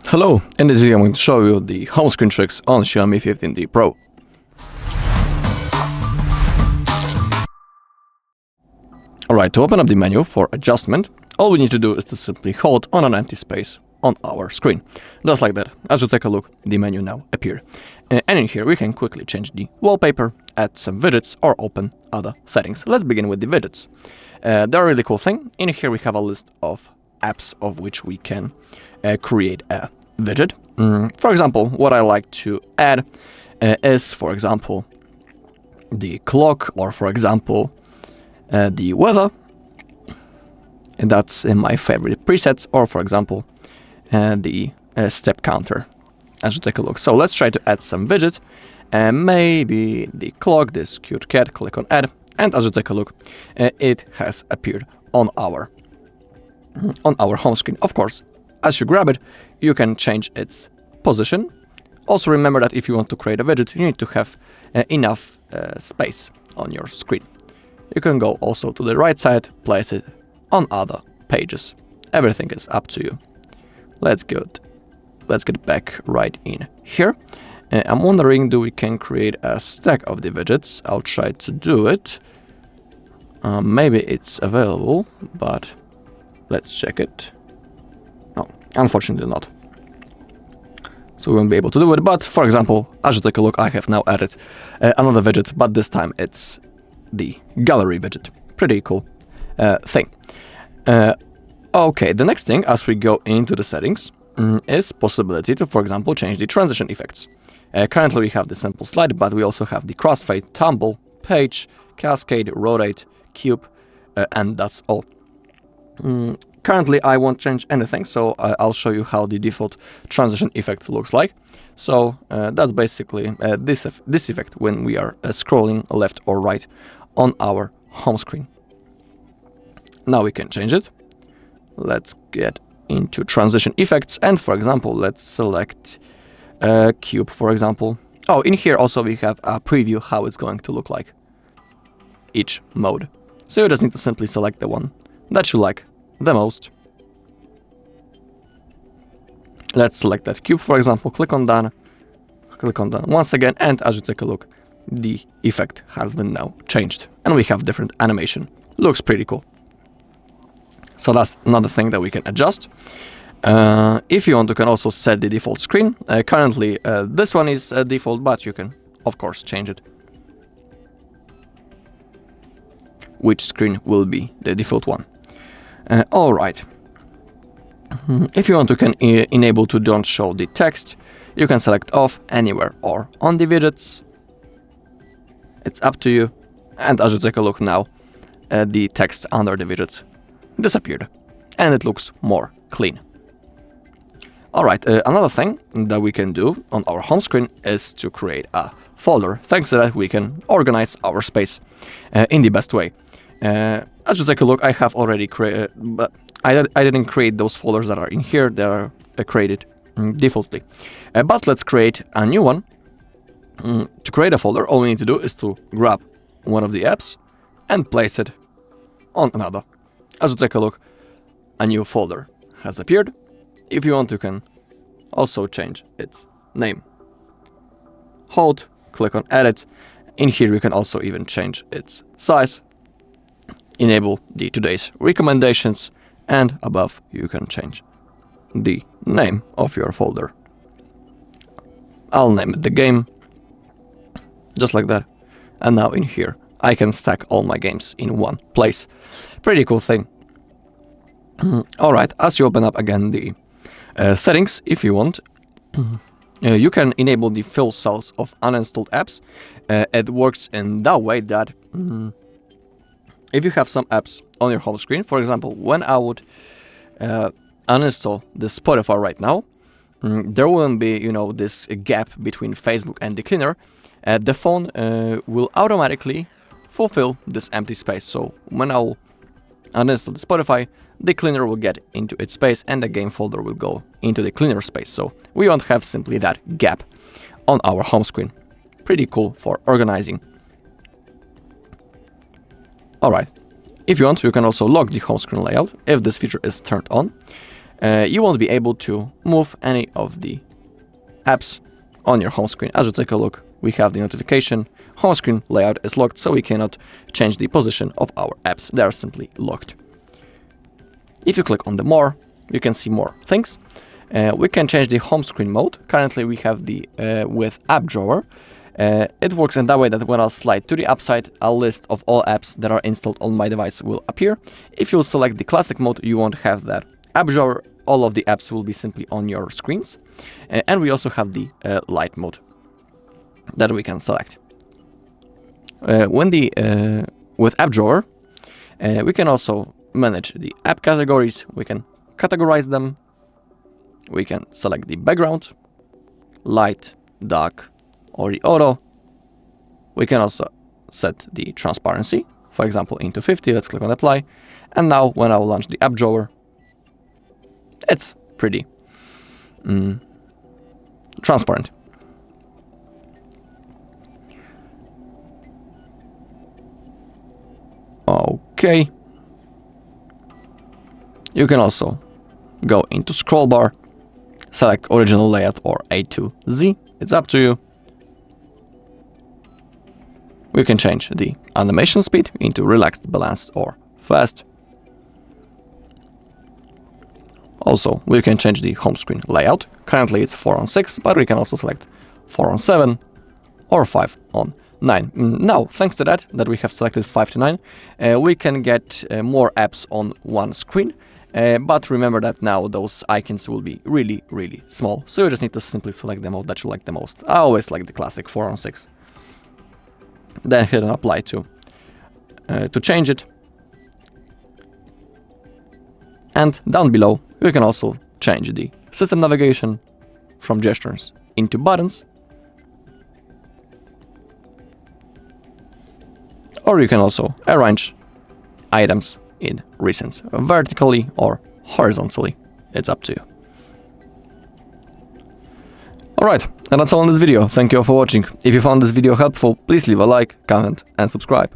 Hello, in this video I'm going to show you the home screen tricks on Xiaomi 15T Pro. Alright, to open up the menu for adjustment, all we need to do is to simply hold on an empty space on our screen. Just like that. As you take a look, the menu now appeared. And in here we can quickly change the wallpaper, add some widgets or open other settings. Let's begin with the widgets. They're a really cool thing. In here we have a list of apps of which we can create a widget. For example, what I like to add is, for example, the clock, or for example, the weather, and that's in my favorite presets, or for example, the step counter, as you take a look. So let's try to add some widget, and maybe the clock, this cute cat. Click on add, and as you take a look, it has appeared on our home screen. Of course, as you grab it, you can change its position. Also remember that if you want to create a widget, you need to have enough space on your screen. You can go also to the right side, place it on other pages. Everything is up to you. Let's get back right in here. I'm wondering, do we can create a stack of the widgets? I'll try to do it. Maybe it's available, but let's check it. No, unfortunately not. So we won't be able to do it, but for example, as you take a look, I have now added another widget, but this time it's the gallery widget. Pretty cool thing. Okay, the next thing as we go into the settings is possibility to, for example, change the transition effects. Currently we have the simple slide, but we also have the crossfade, tumble, page, cascade, rotate, cube, and that's all. Currently I won't change anything, so I'll show you how the default transition effect looks like. So that's basically this effect when we are scrolling left or right on our home screen. Now we can change it. Let's get into transition effects, and for example, let's select cube, for example. Oh, in here also we have a preview how it's going to look like each mode. So you just need to simply select the one that you like the most. Let's select that cube, for example, click on done once again, and as you take a look, the effect has been now changed and we have different animation. Looks pretty cool. So that's another thing that we can adjust. If you want, you can also set the default screen. Currently this one is default, but you can of course change it. Which screen will be the default one. Alright. If you want, you can enable to don't show the text. You can select off, anywhere, or on the widgets. It's up to you. And as you take a look now, the text under the widgets disappeared. And it looks more clean. Alright, another thing that we can do on our home screen is to create a folder. Thanks to that we can organize our space in the best way. As you take a look, I have already created, but I didn't create those folders that are in here. They are created defaultly. But let's create a new one. To create a folder, all we need to do is to grab one of the apps and place it on another. As you take a look, a new folder has appeared. If you want, you can also change its name. Hold, click on edit. In here you can also even change its size. Enable the today's recommendations, and above you can change the name of your folder. I'll name it the game, just like that. And now in here I can stack all my games in one place. Pretty cool thing. Alright, as you open up again the settings, if you want, you can enable the fill cells of uninstalled apps. It works in that way that if you have some apps on your home screen, for example, when I would uninstall the Spotify right now, there wouldn't be, this gap between Facebook and the cleaner. The phone will automatically fulfill this empty space. So when I'll uninstall the Spotify, the cleaner will get into its space and the game folder will go into the cleaner space. So we won't have simply that gap on our home screen. Pretty cool for organizing. Alright, if you want, you can also lock the home screen layout if this feature is turned on. you won't be able to move any of the apps on your home screen. As you take a look, we have the notification. Home screen layout is locked, so we cannot change the position of our apps. They are simply locked. If you click on the more, you can see more things. We can change the home screen mode. Currently we have the with app drawer. It works in that way that when I'll slide to the app side, a list of all apps that are installed on my device will appear. If you select the classic mode, you won't have that app drawer. All of the apps will be simply on your screens. And we also have the light mode that we can select. With app drawer, we can also manage the app categories. We can categorize them. We can select the background, light, dark, or the auto. We can also set the transparency, for example, into 50. Let's click on apply. And now when I will launch the app drawer, it's pretty transparent. Okay. You can also go into scroll bar, select original layout or A to Z. It's up to you. We can change the animation speed into relaxed, balanced, or fast. Also, we can change the home screen layout. Currently it's 4:6, but we can also select 4:7 or 5:9. Now, thanks to that we have selected 5:9, we can get more apps on one screen. But remember that now those icons will be really, really small. So you just need to simply select the mode that you like the most. I always like the classic 4:6. Then hit and apply to change it. And down below, you can also change the system navigation from gestures into buttons. Or you can also arrange items in recents vertically or horizontally. It's up to you. Alright, and that's all in this video. Thank you all for watching. If you found this video helpful, please leave a like, comment and subscribe.